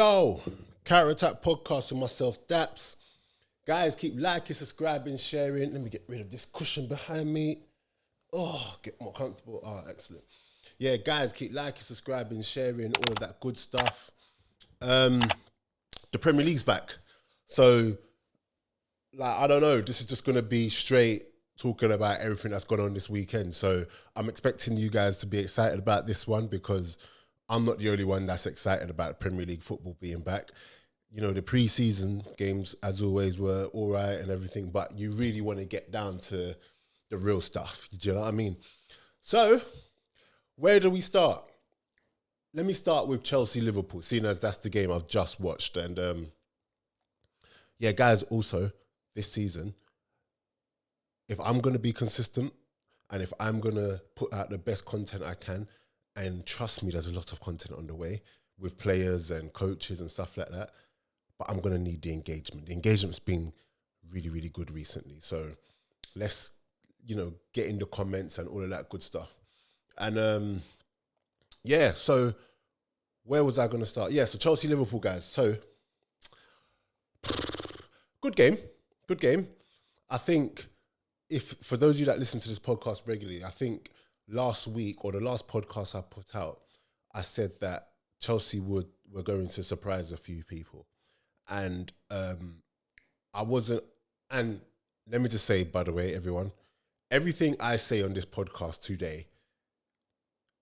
Yo, Counter Attack Podcast with myself, Daps. Guys, keep liking, subscribing, sharing. Let me get rid of this cushion behind me. Oh, get more comfortable. Oh, excellent. Yeah, guys, keep liking, subscribing, sharing, all of that good stuff. The Premier League's back. So, I don't know. This is just going to be straight talking about everything that's gone on this weekend. So, I'm expecting you guys to be excited about this one because I'm not the only one that's excited about Premier League football being back. You know, the pre-season games, as always, were all right and everything, but you really want to get down to the real stuff. Do you know what I mean? So, where do we start? Let me start with Chelsea-Liverpool, seeing as that's the game I've just watched. And, yeah, guys, also, this season, if I'm going to be consistent and if I'm going to put out the best content I can, and trust me, there's a lot of content on the way with players and coaches and stuff like that, but I'm going to need the engagement. The engagement's been really, really good recently. So let's, get in the comments and all of that good stuff. And, yeah, so where was I going to start? Yeah, so Chelsea-Liverpool, guys. So, good game. I think for those of you that listen to this podcast regularly, I think last week or the last podcast I put out, I said that Chelsea were going to surprise a few people. And I wasn't, and let me just say, by the way, everyone, everything I say on this podcast today,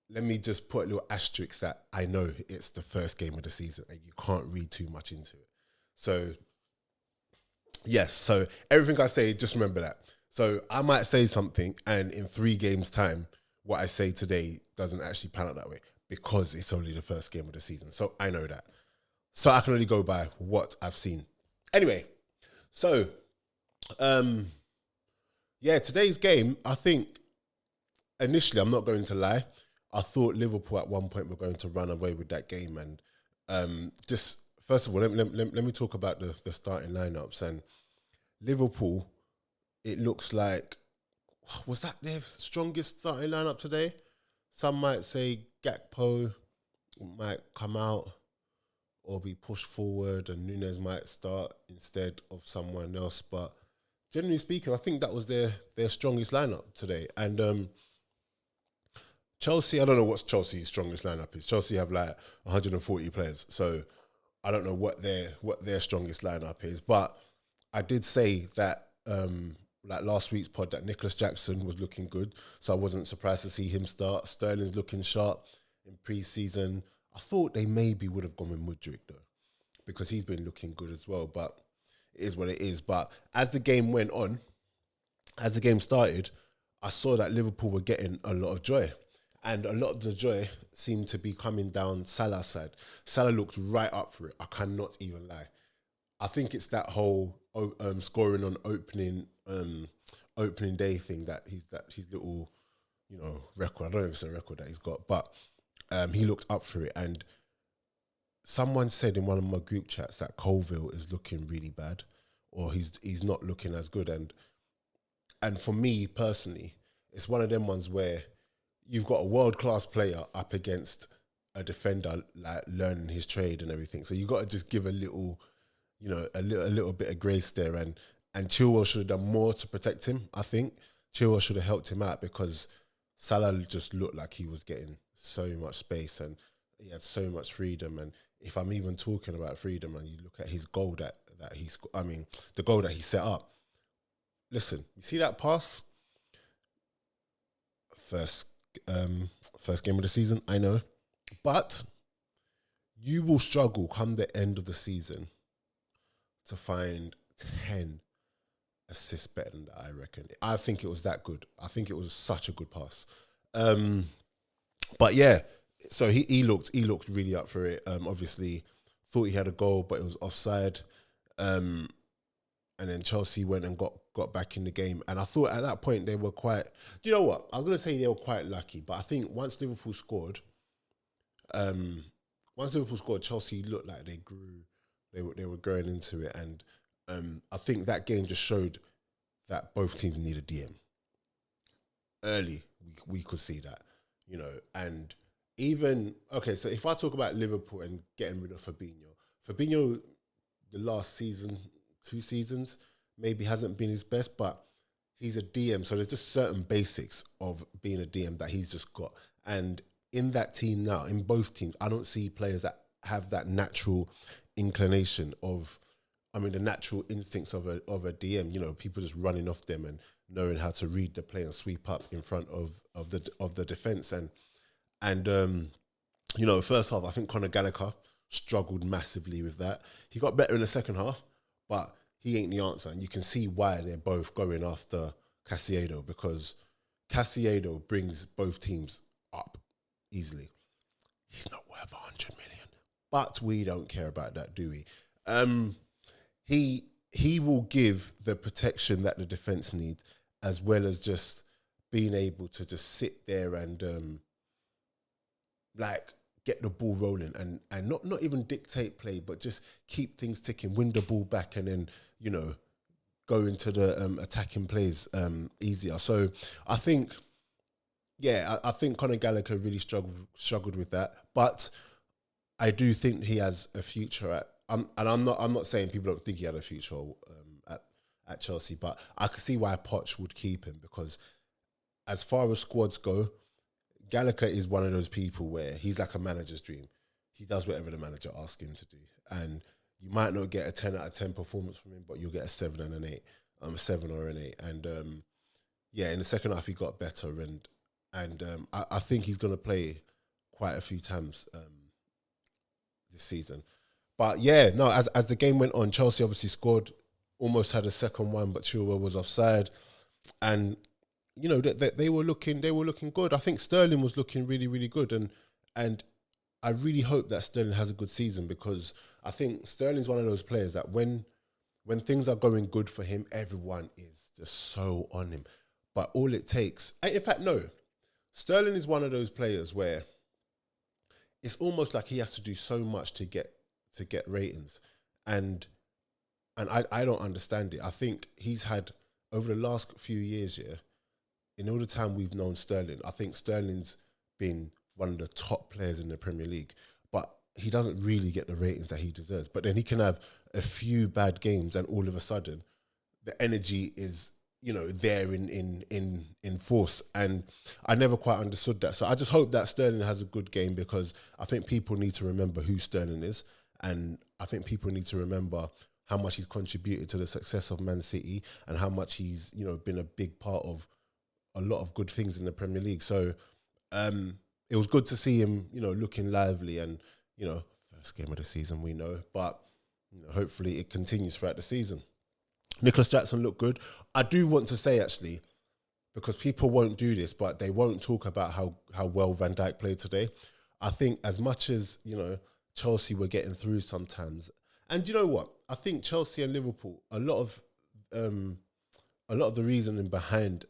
let me just put a little asterisk that I know it's the first game of the season and you can't read too much into it. So, yes, so everything I say, just remember that. So I might say something and in 3 games' time, what I say today doesn't actually pan out that way because it's only the first game of the season. So I know that. So I can only go by what I've seen. Anyway, so, yeah, today's game, I think, initially, I'm not going to lie, I thought Liverpool at one point were going to run away with that game. And just, first of all, let me talk about the starting lineups. And Liverpool, it looks like, was that their strongest starting lineup today? Some might say Gakpo might come out or be pushed forward and Nunes might start instead of someone else. But generally speaking, I think that was their strongest lineup today. And Chelsea, I don't know what Chelsea's strongest lineup is. Chelsea have like 140 players. So I don't know what their strongest lineup is. But I did say that like last week's pod, that Nicholas Jackson was looking good. So I wasn't surprised to see him start. Sterling's looking sharp in pre-season. I thought they maybe would have gone with Mudryk though, because he's been looking good as well. But it is what it is. But as the game went on, as the game started, I saw that Liverpool were getting a lot of joy. And a lot of the joy seemed to be coming down Salah's side. Salah looked right up for it. I cannot even lie. I think it's that whole scoring on opening day thing that his little, record. I don't know if it's a record that he's got, but he looked up for it. And someone said in one of my group chats that Colville is looking really bad, or he's not looking as good. And for me personally, it's one of them ones where you've got a world-class player up against a defender like learning his trade and everything. So you got to just give a little bit of grace there. And Chilwell should have done more to protect him, I think. Chilwell should have helped him out because Salah just looked like he was getting so much space and he had so much freedom. And if I'm even talking about freedom and you look at his goal the goal that he set up. Listen, you see that pass? First game of the season, I know. But you will struggle come the end of the season to find 10 assists better than that, I reckon. I think it was that good. I think it was such a good pass. But yeah, so he looked really up for it. Obviously, thought he had a goal, but it was offside. And then Chelsea went and got back in the game. And I thought at that point they were quite... Do you know what? I was going to say they were quite lucky, but I think once Liverpool scored, Chelsea looked like they grew. They were going into it. And I think that game just showed that both teams need a DM. Early, we could see that, And even... Okay, so if I talk about Liverpool and getting rid of Fabinho, Fabinho, the last season, 2 seasons, maybe hasn't been his best, but he's a DM, so there's just certain basics of being a DM that he's just got. And in that team now, in both teams, I don't see players that have that natural inclination of, I mean, the natural instincts of a DM. You know, people just running off them and knowing how to read the play and sweep up in front of the defense. And you know, first half, I think Conor Gallagher struggled massively with that. He got better in the second half, but he ain't the answer. And you can see why they're both going after Caceido, because Caceido brings both teams up easily. He's not worth 100 million, but we don't care about that, do we? He will give the protection that the defense needs, as well as just being able to just sit there and like get the ball rolling and not even dictate play, but just keep things ticking, win the ball back, and then, you know, go into the attacking plays easier. So I think, I think Conor Gallagher really struggled with that, but I do think he has a future at. And I'm not saying people don't think he had a future at Chelsea, but I can see why Poch would keep him, because as far as squads go, Gallagher is one of those people where he's like a manager's dream. He does whatever the manager asks him to do, and you might not get a 10 out of 10 performance from him, but you'll get a 7 and an 8, a 7 or an 8. And in the second half he got better, and I think he's going to play quite a few times this season. But as the game went on, Chelsea obviously scored, almost had a second one, but Chilwell was offside, and you know they were looking good. I think Sterling was looking really, really good, and I really hope that Sterling has a good season, because I think Sterling's one of those players that when things are going good for him, everyone is just so on him. But all it takes, in fact, no, Sterling is one of those players where it's almost like he has to do so much to get ratings, and I don't understand it. I think he's had, over the last few years, in all the time we've known Sterling, I think Sterling's been one of the top players in the Premier League, but he doesn't really get the ratings that he deserves. But then he can have a few bad games, and all of a sudden, the energy is, you know, there in force. And I never quite understood that. So I just hope that Sterling has a good game, because I think people need to remember who Sterling is, and I think people need to remember how much he's contributed to the success of Man City, and how much he's, you know, been a big part of a lot of good things in the Premier League. So it was good to see him, you know, looking lively, and, you know, first game of the season, we know, but, you know, hopefully it continues throughout the season. Nicholas Jackson looked good. I do want to say, actually, because people won't do this, but they won't talk about how well Van Dijk played today. I think as much as, you know, Chelsea were getting through sometimes, and you know what? I think Chelsea and Liverpool, a lot of the reasoning behind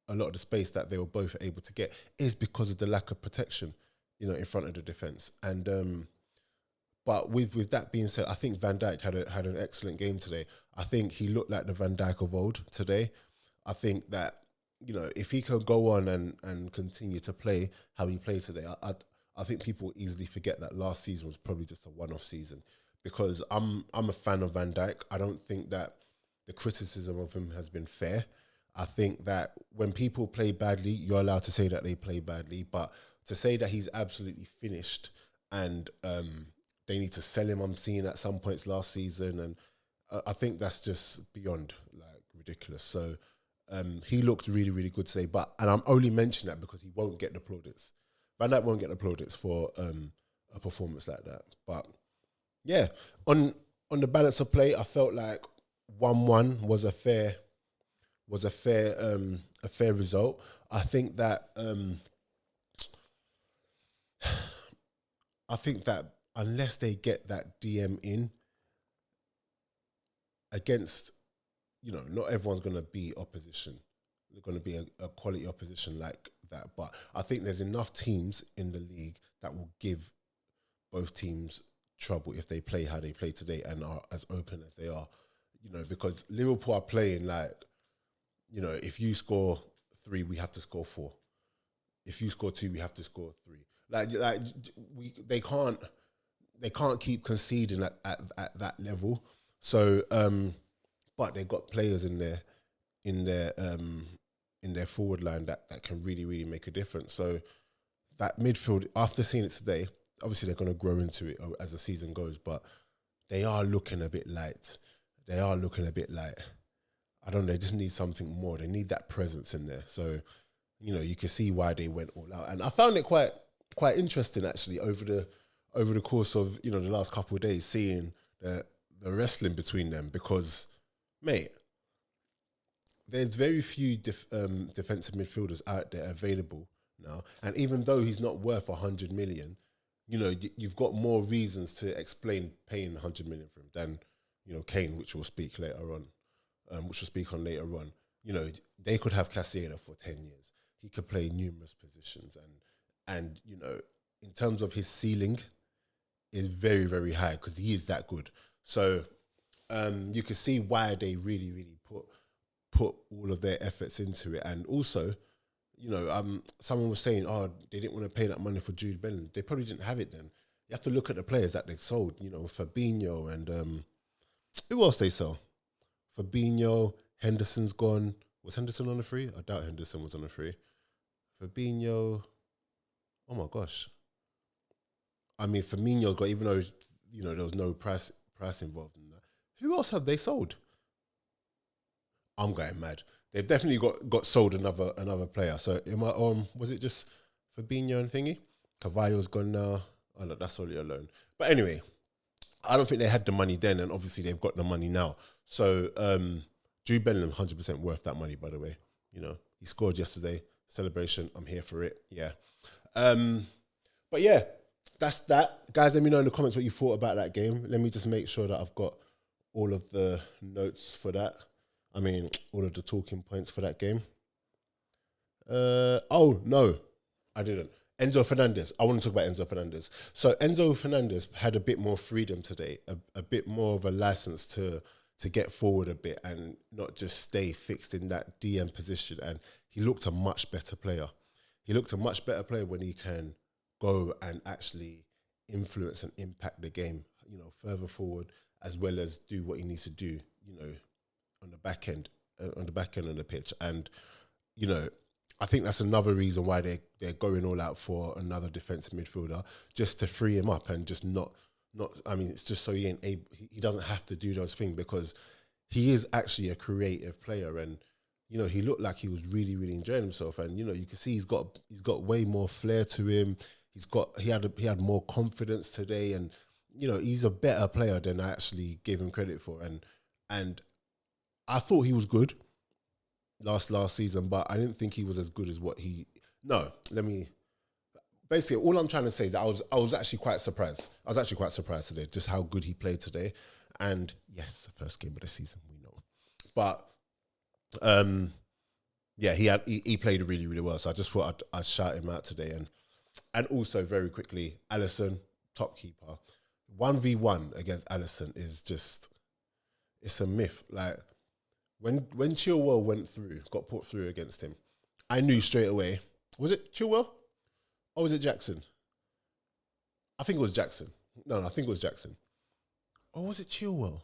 a lot of the space that they were both able to get is because of the lack of protection, you know, in front of the defence. And but with that being said, I think Van Dijk had an excellent game today. I think he looked like the Van Dijk of old today. I think that, you know, if he can go on and continue to play how he played today, I think people easily forget that last season was probably just a one-off season, because I'm a fan of Van Dijk. I don't think that the criticism of him has been fair. I think that when people play badly, you're allowed to say that they play badly, but to say that he's absolutely finished and they need to sell him, I'm seeing at some points last season, and I think that's just beyond like ridiculous. So he looked really, really good today, and I'm only mentioning that because he won't get the plaudits. Van Dijk won't get the plaudits for a performance like that. But yeah, on the balance of play, I felt like 1-1 was a fair result. I think that unless they get that DM in against, you know, not everyone's going to be opposition. They're going to be a quality opposition like that. But I think there's enough teams in the league that will give both teams trouble if they play how they play today and are as open as they are. You know, because Liverpool are playing like, you know, if you score 3, we have to score 4. If you score 2, we have to score 3. They can't. they can't keep conceding at that level. So, but they got players in their in their forward line that can really really make a difference. So that midfield, after seeing it today, obviously they're going to grow into it as the season goes, but they are looking a bit light. They are looking a bit light. I don't know. They just need something more. They need that presence in there. So, you can see why they went all out. And I found it quite interesting actually over the course of the last couple of days, seeing the wrestling between them, because, mate, there's very few defensive midfielders out there available now. And even though he's not worth 100 million, you've got more reasons to explain paying 100 million for him than, Kane, which we'll speak later on, which we'll speak on later on. They could have Caceido for 10 years. He could play numerous positions. And in terms of his ceiling, is very, very high because he is that good. So you can see why they really, really put all of their efforts into it. And also, someone was saying, they didn't want to pay that money for Jude Bellingham. They probably didn't have it then. You have to look at the players that they sold, Fabinho and who else they sell? Fabinho, Henderson's gone. Was Henderson on the free? I doubt Henderson was on the free. Fabinho, oh my gosh. I mean, Firmino's got, even though, there was no price involved in that. Who else have they sold? I'm going mad. They've definitely got sold another player. So was it just Fabinho and thingy? Cavallo's gone now. Oh no, that's already alone. But anyway, I don't think they had the money then, and obviously they've got the money now. So Jude Bellingham, 100% worth that money, by the way. He scored yesterday. Celebration, I'm here for it. Yeah. But yeah, that's that. Guys, let me know in the comments what you thought about that game. Let me just make sure that I've got all of the notes for that. I mean, all of the talking points for that game. Oh, no, I didn't. Enzo Fernandez. I want to talk about Enzo Fernandez. So Enzo Fernandez had a bit more freedom today, a bit more of a license to get forward a bit and not just stay fixed in that DM position. And he looked a much better player. He looked a much better player when he can go and actually influence and impact the game, further forward, as well as do what he needs to do, on the back end of the pitch. And, I think that's another reason why they're going all out for another defensive midfielder, just to free him up and just not. I mean, it's just so he doesn't have to do those things, because he is actually a creative player, and he looked like he was really, really enjoying himself, and you can see he's got way more flair to him. He had more confidence today, and he's a better player than I actually gave him credit for, and I thought he was good last season, but I didn't think he was as good as what he. No, basically, all I'm trying to say is that I was actually quite surprised. I was actually quite surprised today, just how good he played today. And yes, the first game of the season, we know. But yeah, he played really, really well. So I just thought I'd shout him out today. And also, very quickly, Alisson, top keeper. 1v1 against Alisson is just, it's a myth. Like, when Chilwell got put through against him, I knew straight away. Was it Chilwell? Or was it Jackson? I think it was Jackson. No, I think it was Jackson. Or was it Chilwell?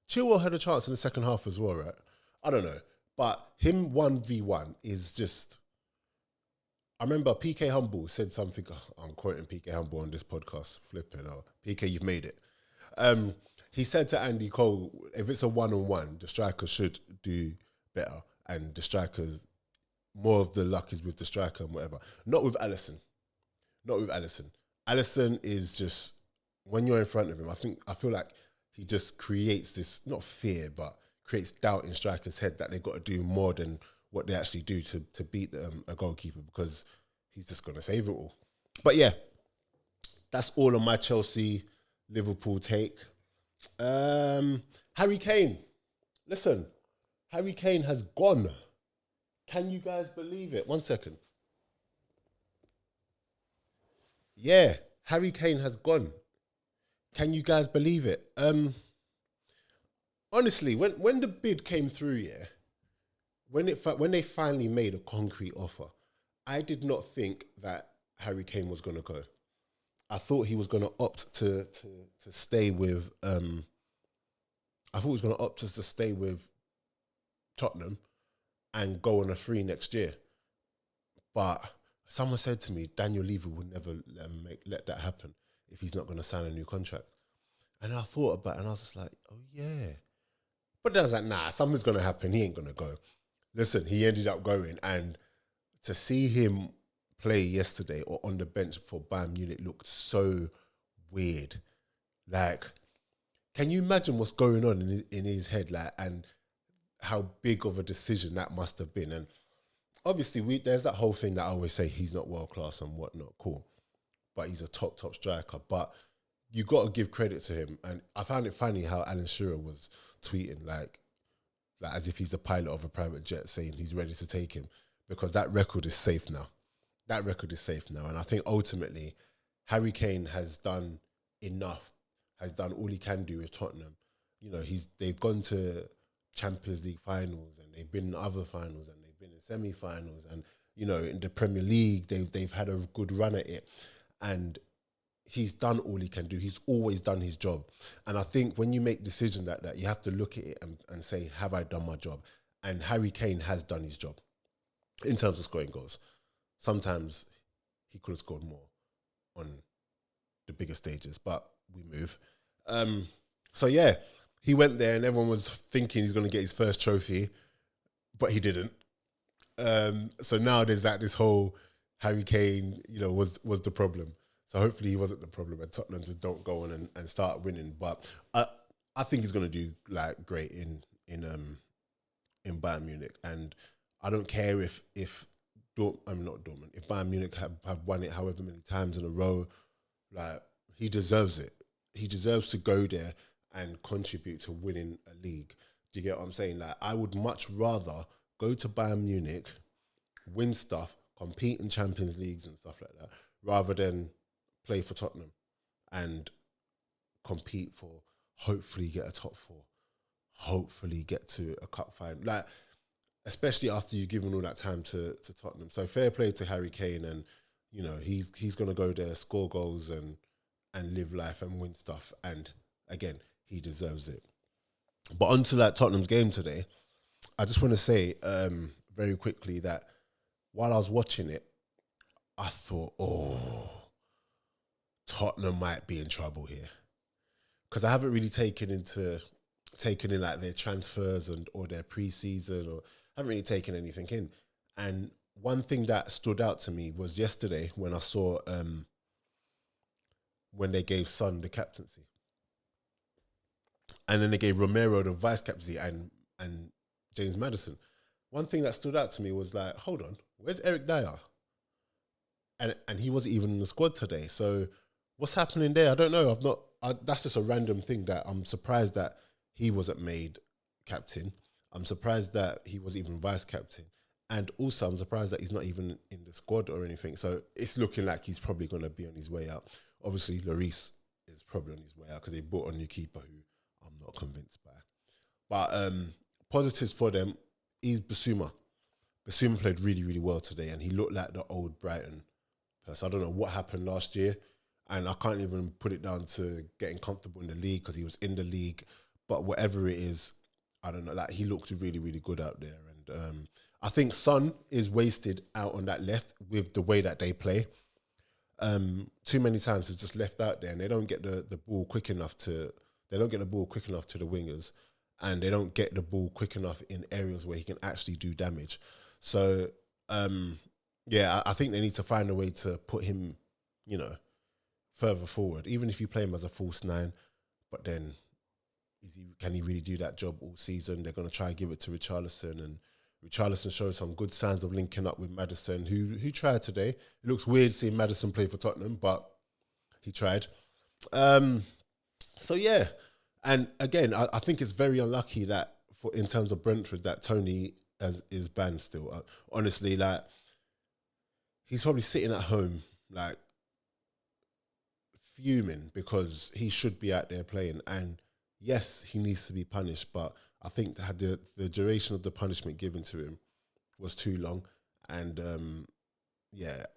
Chilwell had a chance in the second half as well, right? I don't know. But him 1v1 is just... I remember PK Humble said something... I'm quoting PK Humble on this podcast. Flipping out. PK, you've made it. He said to Andy Cole, if it's a one-on-one, the striker should do better. And the strikers... More of the luck is with the striker and whatever. Not with Alisson. Alisson is just, when you're in front of him, I feel like he just creates this, not fear, but creates doubt in strikers' head that they've got to do more than what they actually do to beat a goalkeeper, because he's just going to save it all. But yeah, that's all on my Chelsea Liverpool take. Harry Kane. Listen, Harry Kane has gone. Can you guys believe it? 1 second. Yeah, Harry Kane has gone. Can you guys believe it? Honestly, when the bid came through, yeah, when they finally made a concrete offer, I did not think that Harry Kane was going to go. I thought he was going to opt to stay with. I thought he was going to opt to stay with Tottenham and go on a free next year. But someone said to me, Daniel Levy would never let that happen if he's not going to sign a new contract. And I thought about it, and I was just like, oh yeah. But then I was like, nah, something's going to happen. He ain't going to go. Listen, he ended up going, and to see him play yesterday or on the bench for Bayern Munich looked so weird. Like, can you imagine what's going on in his head, like, and how big of a decision that must have been? And obviously, there's that whole thing that I always say, he's not world class and whatnot. Cool, but he's a top striker. But you got to give credit to him. And I found it funny how Alan Shearer was tweeting, like as if he's the pilot of a private jet, saying he's ready to take him, because that record is safe now. That record is safe now. And I think ultimately, Harry Kane has done enough, has done all he can do with Tottenham. You know, they've gone to Champions League finals, and they've been in other finals, and they've been in semi-finals, and, you know, in the Premier League, they've had a good run at it. And he's done all he can do. He's always done his job. And I think when you make decisions like that, you have to look at it and say, have I done my job? And Harry Kane has done his job in terms of scoring goals. Sometimes he could have scored more on the bigger stages, but we move. So yeah, he went there and everyone was thinking he's going to get his first trophy, but he didn't. So now there's this whole Harry Kane, you know, was the problem. So hopefully he wasn't the problem, and Tottenham just don't go on and start winning. But I think he's going to do like great in Bayern Munich, and I don't care if not Dortmund. If Bayern Munich have won it however many times in a row, like, he deserves it. He deserves to go there and contribute to winning a league. Do you get what I'm saying? Like, I would much rather go to Bayern Munich, win stuff, compete in Champions Leagues and stuff like that, rather than play for Tottenham and compete for, hopefully get a top four, hopefully get to a cup final. Like, especially after you've given all that time to Tottenham. So fair play to Harry Kane, and, you know, he's going to go there, score goals and live life and win stuff. And again, he deserves it. But on to like Tottenham's game today, I just want to say very quickly that while I was watching it, I thought, oh, Tottenham might be in trouble here, because I haven't really taken in like their transfers or their pre-season, or haven't really taken anything in. And one thing that stood out to me was yesterday when I saw when they gave Son the captaincy, and then they gave Romero the vice captaincy, and James Maddison. One thing that stood out to me was like, hold on, where's Eric Dyer? And he wasn't even in the squad today. So what's happening there? I don't know. That's just a random thing that I'm surprised that he wasn't made captain. I'm surprised that he wasn't even vice captain. And also, I'm surprised that he's not even in the squad or anything. So it's looking like he's probably going to be on his way out. Obviously, Lloris is probably on his way out because they brought a new keeper who I'm not convinced by. But positives for them is Basuma. Basuma played really, really well today, and he looked like the old Brighton person. I don't know what happened last year, and I can't even put it down to getting comfortable in the league because he was in the league. But whatever it is, I don't know. Like, he looked really, really good out there. And I think Son is wasted out on that left with the way that they play. Too many times it's just left out there, and they don't get the ball quick enough to. They don't get the ball quick enough to the wingers, and they don't get the ball quick enough in areas where he can actually do damage. So I think they need to find a way to put him, you know, further forward. Even if you play him as a false nine, but then can he really do that job all season? They're going to try and give it to Richarlison, and Richarlison showed some good signs of linking up with Maddison, who tried today. It looks weird seeing Maddison play for Tottenham, but he tried. So yeah, and again, I think it's very unlucky that in terms of Brentford that Tony is banned still. Honestly, like, he's probably sitting at home like fuming because he should be out there playing. And yes, he needs to be punished, but I think that the duration of the punishment given to him was too long. And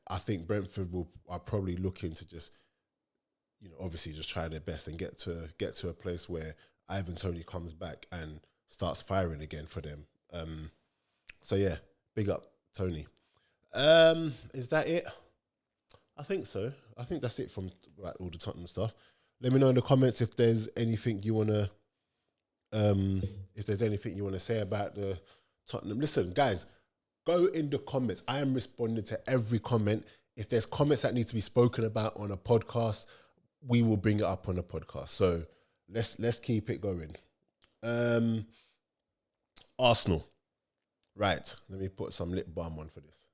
I think Brentford are probably looking to just obviously just try their best and get to a place where Ivan Toney comes back and starts firing again for them. So yeah, big up Tony. Is that it? I think so. I think that's it from like all the Tottenham stuff. Let me know in the comments if there's anything you wanna say about the Tottenham. Listen, guys, go in the comments. I am responding to every comment. If there's comments that need to be spoken about on a podcast, we will bring it up on a podcast. So let's keep it going. Arsenal. Right. Let me put some lip balm on for this.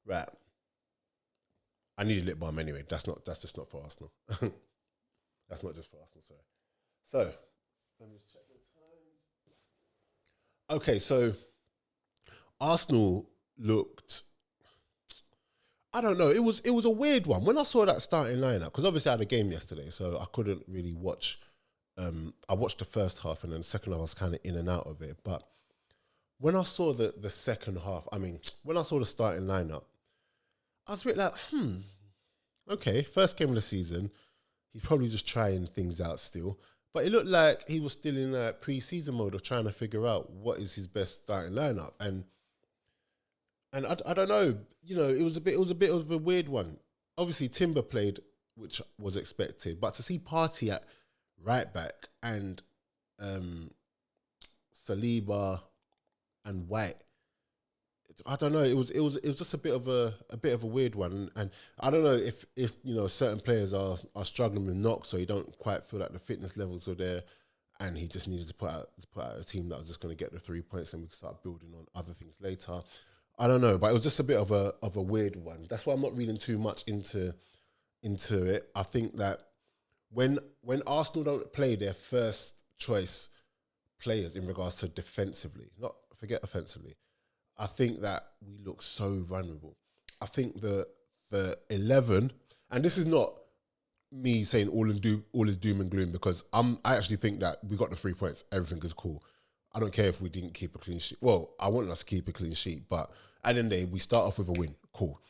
Right. I need a lip balm anyway. That's just not for Arsenal. That's not just for Arsenal, sorry. So let me just check the times. Okay, so Arsenal looked, I don't know, it was a weird one. When I saw that starting lineup, because obviously I had a game yesterday, so I couldn't really watch. I watched the first half and then the second half I was kind of in and out of it. But when I saw the second half, when I saw the starting lineup, I was a bit like, okay, first game of the season, he's probably just trying things out still. But it looked like he was still in that pre-season mode of trying to figure out what is his best starting lineup. And I don't know, it was a bit of a weird one. Obviously, Timber played, which was expected, but to see Partey at right back and Saliba and White, I don't know. It was just a bit of a weird one, and I don't know if certain players are struggling with knocks, so you don't quite feel like the fitness levels are there, and he just needed to put out a team that was just going to get the 3 points, and we can start building on other things later. I don't know, but it was just a bit of a weird one. That's why I'm not reading too much into it. I think that when Arsenal don't play their first choice players in regards to defensively, not forget offensively, I think that we look so vulnerable. I think the 11, and this is not me saying all is doom and gloom, because I actually think that we got the 3 points. Everything is cool. I don't care if we didn't keep a clean sheet. Well, I want us to keep a clean sheet, but at the end of the day, we start off with a win. Cool.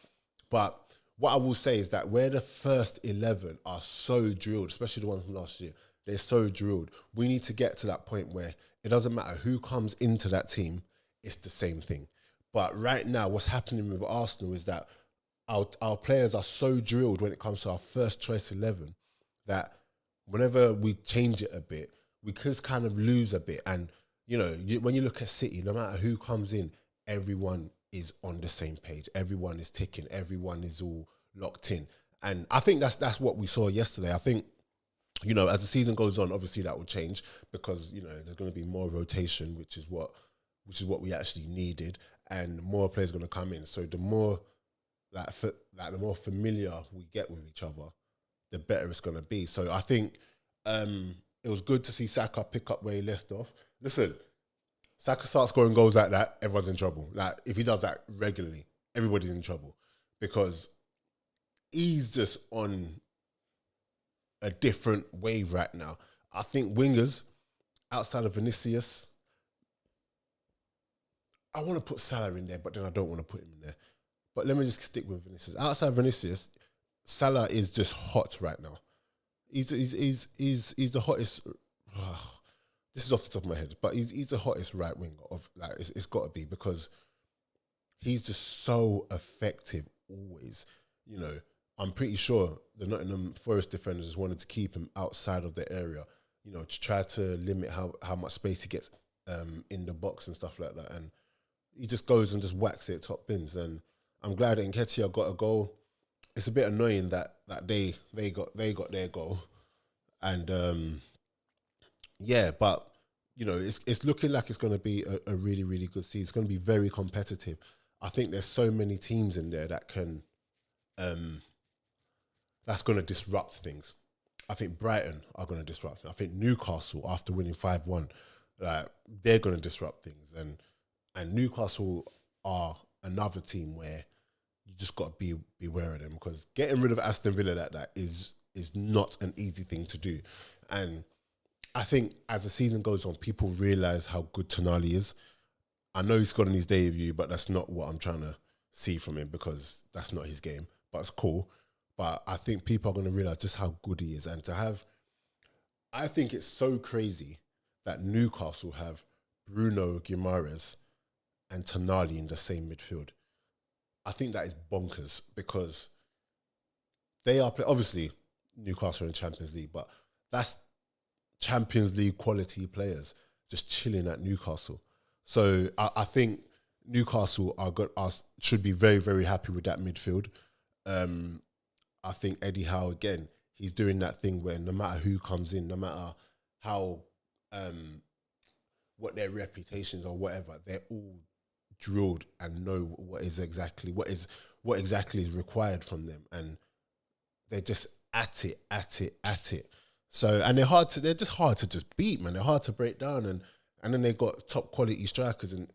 But what I will say is that where the first 11 are so drilled, especially the ones from last year, they're so drilled. We need to get to that point where it doesn't matter who comes into that team, it's the same thing. But right now, what's happening with Arsenal is that our players are so drilled when it comes to our first choice 11 that whenever we change it a bit, we could kind of lose a bit. And, when you look at City, no matter who comes in, everyone is on the same page. Everyone is ticking. Everyone is all locked in. And I think that's what we saw yesterday. I think, as the season goes on, obviously that will change because, there's going to be more rotation, which is what we actually needed, and more players are going to come in. So the more the more familiar we get with each other, the better it's going to be. So I think it was good to see Saka pick up where he left off. Listen, Saka starts scoring goals like that, everyone's in trouble. Like, if he does that regularly, everybody's in trouble because he's just on a different wave right now. I think wingers, outside of Vinicius, I want to put Salah in there, but then I don't want to put him in there. But let me just stick with Vinicius. Outside of Vinicius, Salah is just hot right now. He's the hottest. This is off the top of my head, but he's the hottest right winger of it's got to be, because he's just so effective always. I'm pretty sure the Nottingham Forest defenders wanted to keep him outside of the area, to try to limit how much space he gets in the box and stuff like that. And he just goes and just whacks it top bins. And I'm glad that Nketiah got a goal. It's a bit annoying that they got their goal, and but it's looking like it's going to be a really, really good season. It's going to be very competitive. I think there's so many teams in there that can that's going to disrupt things. I think Brighton are going to disrupt. I think Newcastle, after winning 5-1, they're going to disrupt things, and Newcastle are another team where you just got to be aware of them, because getting rid of Aston Villa like that is not an easy thing to do. And I think as the season goes on, people realise how good Tonali is. I know he's got on his debut, but that's not what I'm trying to see from him, because that's not his game. But it's cool. but I think people are going to realize just how good he is. And to have, I think it's so crazy that Newcastle have Bruno Guimaraes and Tonali in the same midfield. I think that is bonkers because they are obviously Newcastle in Champions League, but that's Champions League quality players just chilling at Newcastle. So I think Newcastle should be very, very happy with that midfield. I think Eddie Howe, again, he's doing that thing where no matter who comes in, no matter how what their reputations or whatever, they're all drilled and know what exactly is required from them, and they're just at it. So, and they're just hard to just beat, man. They're hard to break down, and then they got top quality strikers in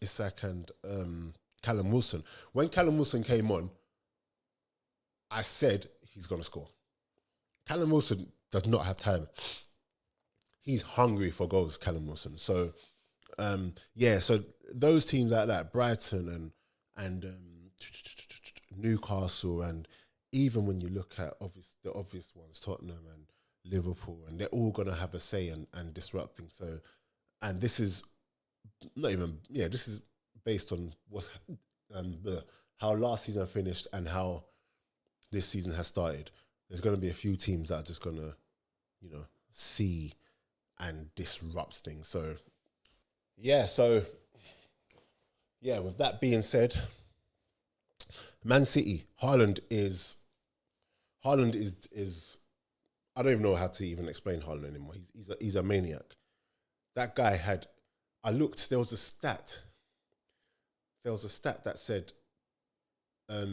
Isak and Callum Wilson. When Callum Wilson came on, I said he's gonna score. Callum Wilson does not have time. He's hungry for goals, Callum Wilson. So, so those teams like that, Brighton and Newcastle, and even when you look at the obvious ones, Tottenham and Liverpool, and they're all going to have a say and disrupt things. So, and this is this is based on how last season finished and how this season has started. There's going to be a few teams that are just going to, see and disrupt things. So, with that being said, Man City, Haaland is I don't even know how to even explain Haaland anymore. He's a maniac. That guy there was a stat that said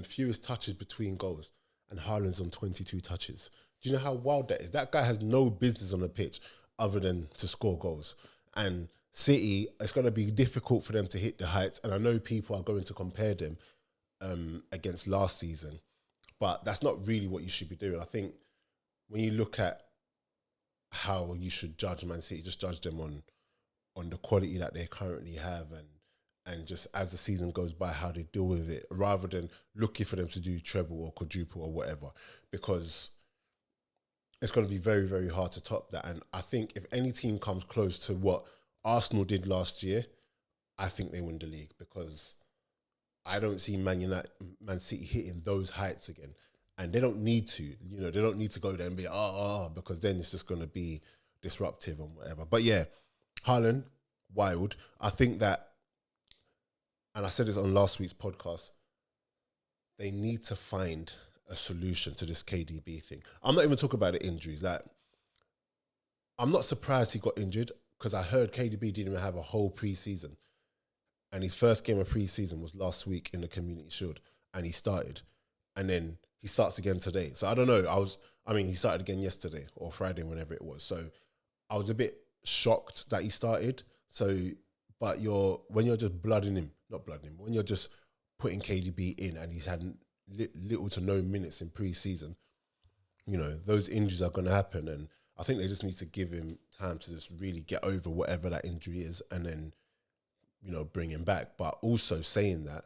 fewest touches between goals, and Haaland's on 22 touches. Do you know how wild that is? That guy has no business on the pitch other than to score goals. And City, it's going to be difficult for them to hit the heights, and I know people are going to compare them against last season, but that's not really what you should be doing. I think when you look at how you should judge Man City, just judge them on the quality that they currently have, and just as the season goes by, how they deal with it, rather than looking for them to do treble or quadruple or whatever, because it's going to be very, very hard to top that. And I think if any team comes close to what Arsenal did last year, I think they win the league, because I don't see Man City hitting those heights again. And they don't need to, they don't need to go there and be, because then it's just going to be disruptive and whatever. But yeah, Haaland, wild. I think that, and I said this on last week's podcast, they need to find a solution to this KDB thing. I'm not even talking about the injuries. Like, I'm not surprised he got injured, because I heard KDB didn't even have a whole pre-season. And his first game of pre-season was last week in the Community Shield, and he started. And then he starts again today. So I don't know. He started again yesterday or Friday, whenever it was. So I was a bit shocked that he started. So, but when you're just when you're just putting KDB in and he's had little to no minutes in pre-season, those injuries are going to happen. And I think they just need to give him time to just really get over whatever that injury is, and then, bring him back. But also saying that,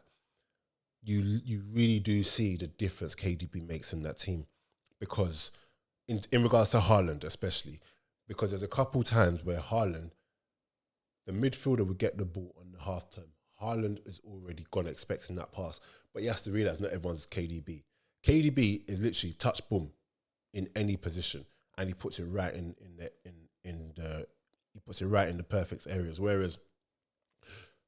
you really do see the difference KDB makes in that team, because in regards to Haaland especially, because there's a couple times where Haaland, the midfielder would get the ball on the half turn. Haaland is already gone expecting that pass, but he has to realise not everyone's KDB. KDB is literally touch boom in any position, and he puts it right in the perfect areas. Whereas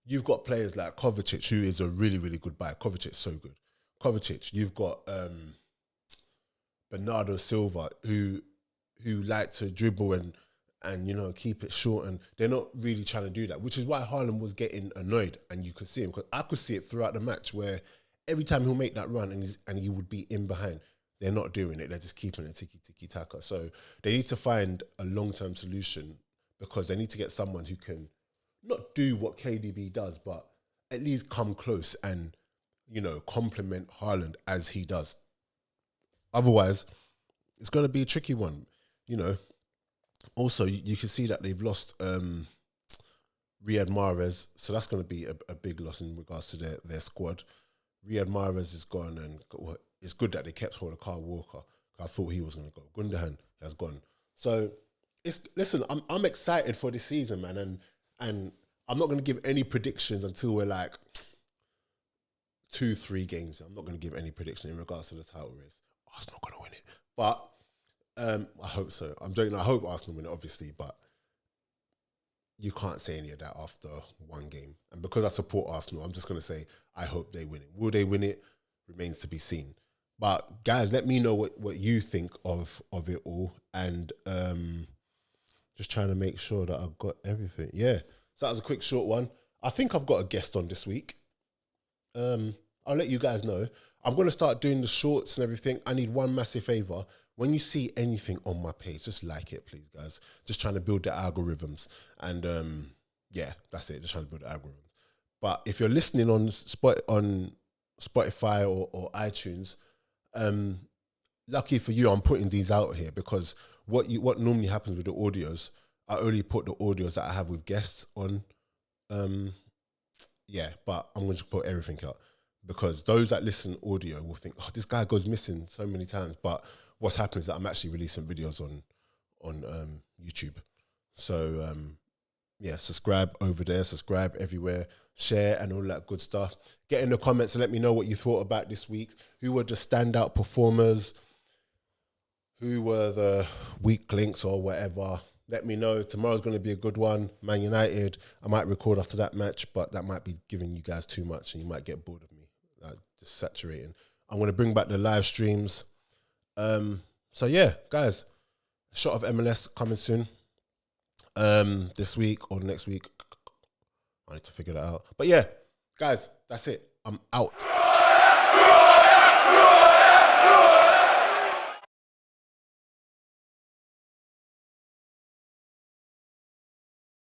you've got players like Kovacic, who is a really, really good buy. Kovacic's so good. Kovacic, you've got Bernardo Silva, who like to dribble and keep it short, and they're not really trying to do that, which is why Haaland was getting annoyed, and you could see him, because I could see it throughout the match where every time he'll make that run and he would be in behind, they're not doing it, they're just keeping it tiki-taka. So they need to find a long-term solution, because they need to get someone who can not do what KDB does, but at least come close and, complement Haaland as he does. Otherwise, it's going to be a tricky one, Also, you can see that they've lost Riyad Mahrez, so that's going to be a big loss in regards to their squad. Riyad Mahrez is gone, and it's good that they kept hold of Kyle Walker. I thought he was going to go. Gundogan has gone. So listen. I'm excited for this season, man, and I'm not going to give any predictions until we're like 2-3 games. I'm not going to give any prediction in regards to the title race. Arsenal going to win it, but I hope so. I'm joking. I hope Arsenal win it, obviously, but you can't say any of that after one game. And because I support Arsenal, I'm just going to say I hope they win it. Will they win it? Remains to be seen. But guys, let me know what you think of it all, and just trying to make sure that I've got everything. Yeah, so that was a quick, short one. I think I've got a guest on this week. I'll let you guys know. I'm going to start doing the shorts and everything. I need one massive favor. When you see anything on my page, just like it, please, guys. Just trying to build the algorithms. And yeah, that's it. Just trying to build the algorithms. But if you're listening on Spotify or iTunes, lucky for you, I'm putting these out here, because what normally happens with the audios, I only put the audios that I have with guests on. Yeah, but I'm going to put everything out, because those that listen audio will think, oh, this guy goes missing so many times. But what's happened is that I'm actually releasing videos on YouTube. So yeah, subscribe over there, subscribe everywhere, share and all that good stuff. Get in the comments and let me know what you thought about this week. Who were the standout performers? Who were the weak links or whatever? Let me know. Tomorrow's going to be a good one. Man United, I might record after that match, but that might be giving you guys too much and you might get bored of me. Just saturating. I'm going to bring back the live streams. So yeah, guys, a shot of MLS coming soon. This week or next week. I need to figure that out. But yeah, guys, that's it. I'm out.